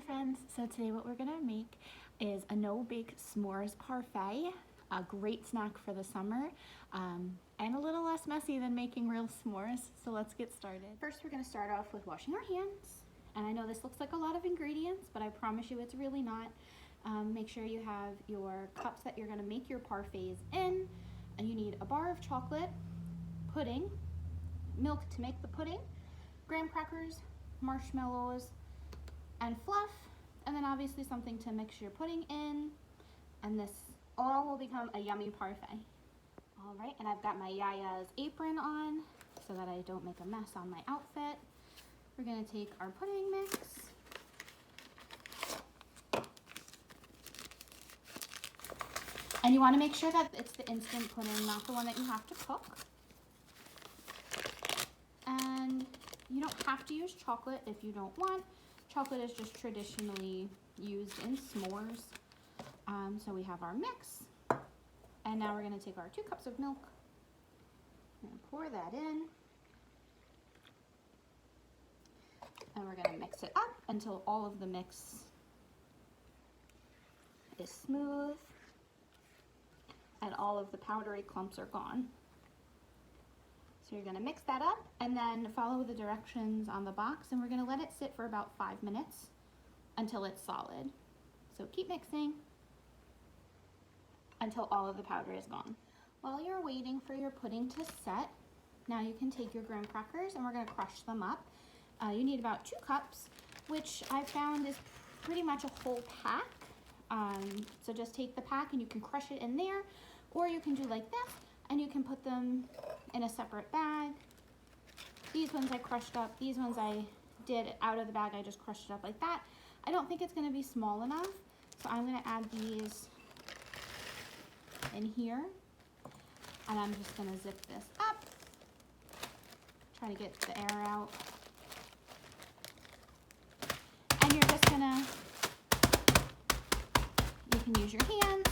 Hi friends, so today what we're gonna make is a no-bake s'mores parfait, a great snack for the summer, and a little less messy than making real s'mores, so let's get started. First we're gonna start off with washing our hands, and I know this looks like a lot of ingredients, but I promise you it's really not. Make sure you have your cups that you're gonna make your parfaits in, and you need a bar of chocolate, pudding, milk to make the pudding, graham crackers, marshmallows, and fluff, and then obviously something to mix your pudding in, and this all will become a yummy parfait. All right, and I've got my Yaya's apron on so that I don't make a mess on my outfit. We're gonna take our pudding mix, and you wanna make sure that it's the instant pudding, not the one that you have to cook. And you don't have to use chocolate if you don't want. Chocolate is just traditionally used in s'mores. So we have our mix, and now we're going to take our 2 cups of milk and pour that in, and we're going to mix it up until all of the mix is smooth and all of the powdery clumps are gone. So you're gonna mix that up and then follow the directions on the box, and we're gonna let it sit for about 5 minutes until it's solid. So keep mixing until all of the powder is gone. While you're waiting for your pudding to set, now you can take your graham crackers and we're gonna crush them up. You need about 2 cups, which I found is pretty much a whole pack. So just take the pack and you can crush it in there, or you can do like this, and you can put them in a separate bag. These ones I crushed up. These ones I did out of the bag. I just crushed it up like that. I don't think it's gonna be small enough, so I'm gonna add these in here, and I'm just gonna zip this up. Try to get the air out. And you're just gonna, you can use your hands.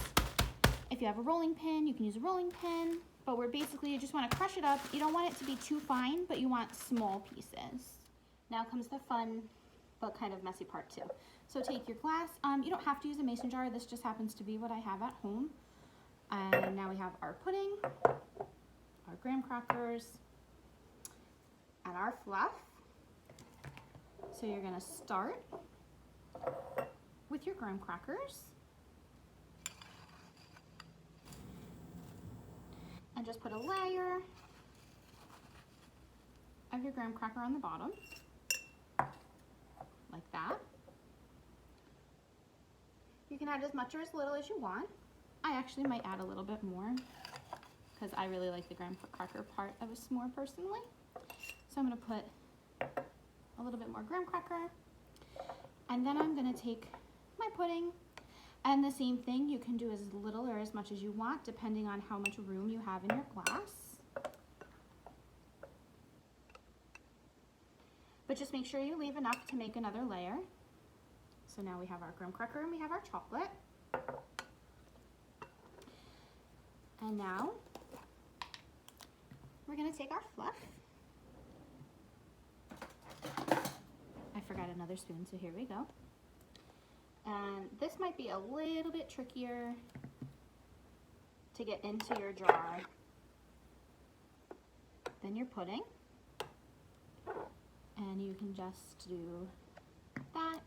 If you have a rolling pin, you can use a rolling pin, but we're basically, you just want to crush it up. You don't want it to be too fine, but you want small pieces. Now comes the fun, but kind of messy part too. So take your glass. You don't have to use a mason jar. This just happens to be what I have at home. And now we have our pudding, our graham crackers, and our fluff. So you're gonna start with your graham crackers. And just put a layer of your graham cracker on the bottom, like that. You can add as much or as little as you want. I actually might add a little bit more because I really like the graham cracker part of a s'more personally. So I'm gonna put a little bit more graham cracker, and then I'm gonna take my pudding. And the same thing, you can do as little or as much as you want, depending on how much room you have in your glass. But just make sure you leave enough to make another layer. So now we have our graham cracker and we have our chocolate. And now we're gonna take our fluff. I forgot another spoon, so here we go. And this might be a little bit trickier to get into your jar than your pudding. And you can just do that.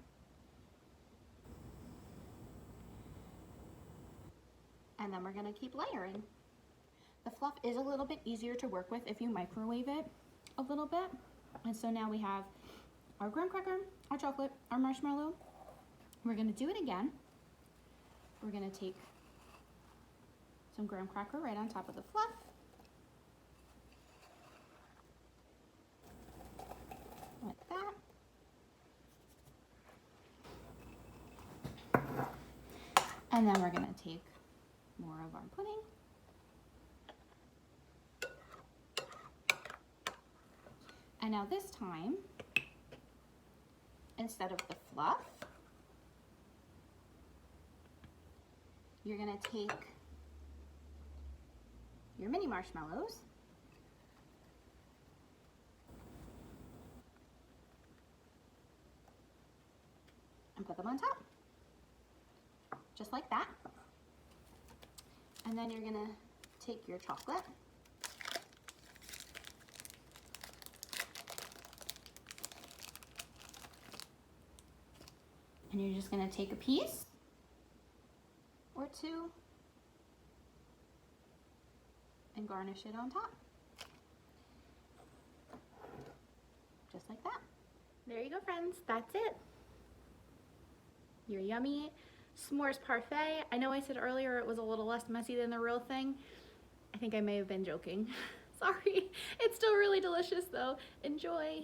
And then we're gonna keep layering. The fluff is a little bit easier to work with if you microwave it a little bit. And so now we have our graham cracker, our chocolate, our marshmallow. We're gonna do it again. We're gonna take some graham cracker right on top of the fluff. Like that. And then we're gonna take more of our pudding. And now this time, instead of the fluff, you're gonna take your mini marshmallows and put them on top. Just like that. And then you're gonna take your chocolate and you're just gonna take a piece or two and garnish it on top. Just like that. There you go, friends. That's it. Your yummy s'mores parfait. I know I said earlier it was a little less messy than the real thing. I think I may have been joking. Sorry. It's still really delicious though. Enjoy.